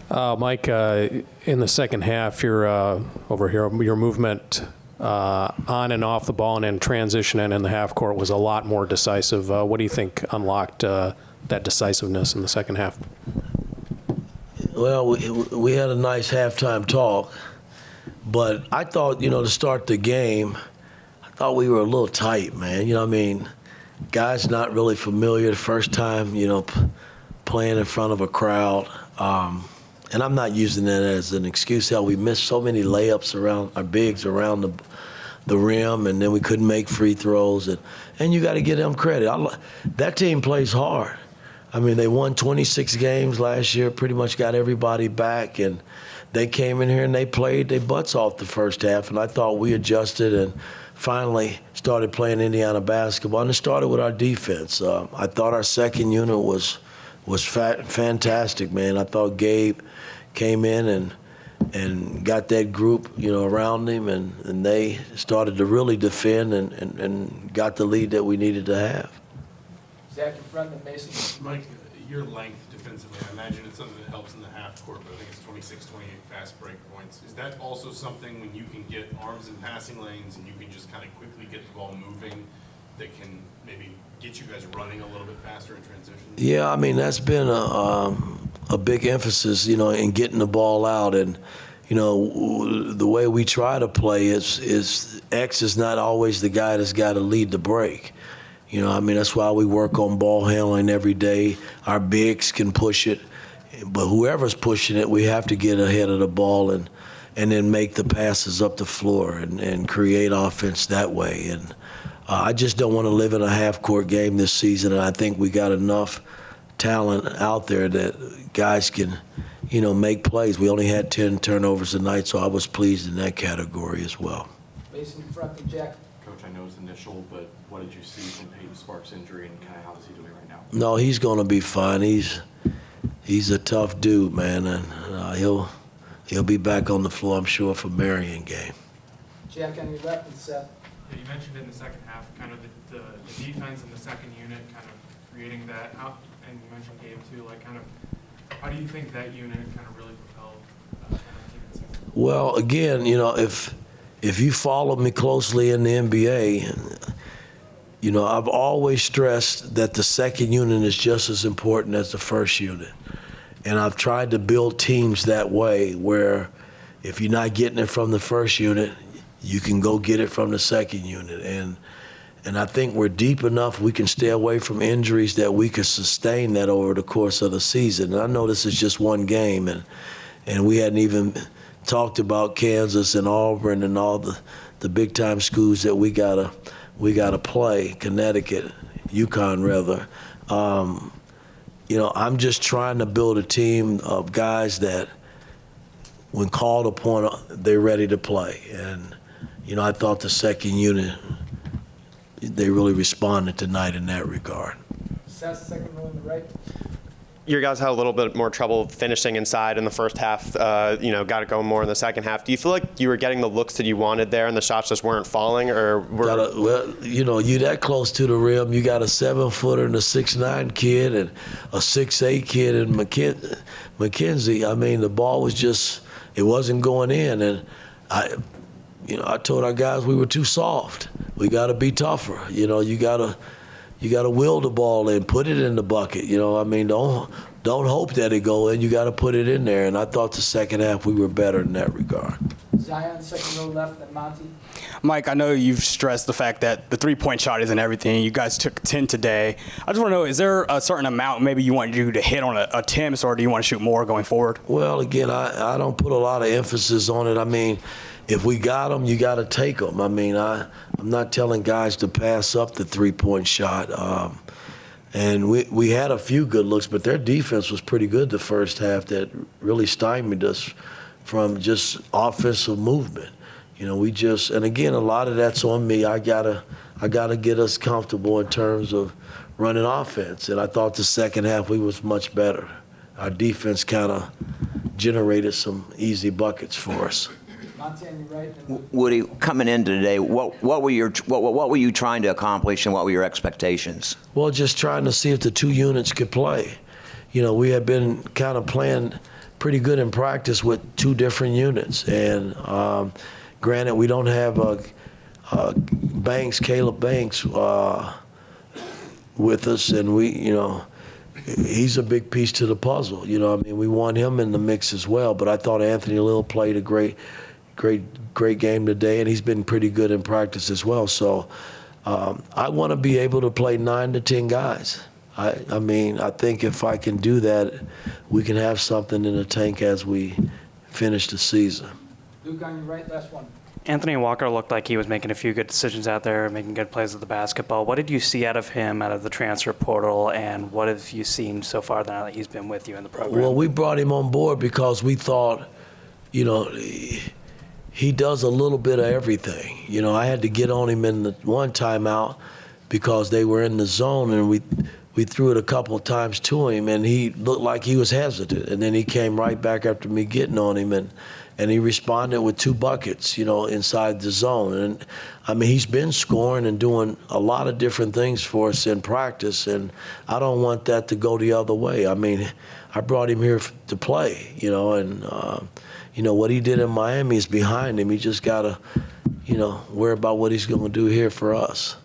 Mike, in the second half, your movement on and off the ball and in transition and in the half court was a lot more decisive. What do you think unlocked that decisiveness in the second half? Well, we had a nice halftime talk, but I thought, to start the game, I thought we were a little tight, man. Guys not really familiar the first time, playing in front of a crowd. And I'm not using that as an excuse. Hell, we missed so many layups around our bigs around the rim, and then we couldn't make free throws. And you got to give them credit. That team plays hard. They won 26 games last year, pretty much got everybody back, and they came in here and they played their butts off the first half, and I thought we adjusted and finally started playing Indiana basketball, and it started with our defense. I thought our second unit was fantastic, man. I thought Gabe came in and got that group, around him, and they started to really defend and got the lead that we needed to have. Zach in front of Mason. Mike, your length defensively, I imagine it's something that helps in the half court, but I think it's 26, 28 fast break points. Is that also something when you can get arms in passing lanes and you can just kind of quickly get the ball moving that can maybe get you guys running a little bit faster in transition? Yeah, that's been a big emphasis, in getting the ball out. And, the way we try to play is X is not always the guy that's got to lead the break. That's why we work on ball handling every day. Our bigs can push it, but whoever's pushing it, we have to get ahead of the ball and then make the passes up the floor and create offense that way. And I just don't want to live in a half-court game this season, and I think we got enough talent out there that guys can, make plays. We only had 10 turnovers tonight, so I was pleased in that category as well. Mason in front of Jack. Coach, I know it's initial, but what did you see from Peyton Sparks' injury and kind of how is he doing right now? No, he's going to be fine. He's a tough dude, man, and he'll be back on the floor, I'm sure, for Marion game. Jack on your left and Seth. Yeah, you mentioned in the second half kind of the defense in the second unit kind of creating that. And you mentioned Gabe too, how do you think that unit kind of really propelled kind of team? Well, again, if you follow me closely in the NBA, I've always stressed that the second unit is just as important as the first unit. And I've tried to build teams that way where if you're not getting it from the first unit, you can go get it from the second unit. And I think we're deep enough we can stay away from injuries that we could sustain that over the course of the season. And I know this is just one game, and we hadn't even talked about Kansas and Auburn and all the big-time schools that we gotta play, Connecticut, UConn rather. I'm just trying to build a team of guys that, when called upon, they're ready to play. And, I thought the second unit, they really responded tonight in that regard. Seth, second row on the right. Your guys had a little bit more trouble finishing inside in the first half, got it going more in the second half. Do you feel like you were getting the looks that you wanted there and the shots just weren't falling? Or you that close to the rim, you got a 7-footer and a 6'9" kid and a 6'8" kid in McKenzie. The ball was just, it wasn't going in. And I told our guys we were too soft. We got to be tougher. You got to will the ball in, put it in the bucket. Don't hope that it go in. You got to put it in there. And I thought the second half we were better in that regard. Zion, second row left, and Monty. Mike, I know you've stressed the fact that the three-point shot isn't everything. You guys took 10 today. I just want to know, is there a certain amount maybe you want you to hit on attempts, or do you want to shoot more going forward? Well, again, I don't put a lot of emphasis on it. If we got them, you got to take them. I'm not telling guys to pass up the three-point shot. And we had a few good looks, but their defense was pretty good the first half that really stymied us from just offensive movement. And again, a lot of that's on me. I gotta get us comfortable in terms of running offense. And I thought the second half we was much better. Our defense kind of generated some easy buckets for us. Monty on your right. Woody, coming in today, what were you trying to accomplish, and what were your expectations? Well, just trying to see if the two units could play. we had been kind of playing pretty good in practice with two different units. And granted, we don't have Caleb Banks with us, and he's a big piece to the puzzle. We want him in the mix as well. But I thought Anthony Lill played a great game today, and he's been pretty good in practice as well. So I want to be able to play 9 to 10 guys. I think if I can do that, we can have something in the tank as we finish the season. Luke on your right, last one. Anthony Walker looked like he was making a few good decisions out there, making good plays with the basketball. What did you see out of him out of the transfer portal, and what have you seen so far now that he's been with you in the program? Well, we brought him on board because we thought, he does a little bit of everything. I had to get on him in the one timeout because they were in the zone, and we threw it a couple of times to him, and he looked like he was hesitant. And then he came right back after me getting on him, and he responded with 2 buckets, inside the zone. And, he's been scoring and doing a lot of different things for us in practice, and I don't want that to go the other way. I brought him here to play, and, what he did in Miami is behind him. He just got to, worry about what he's going to do here for us.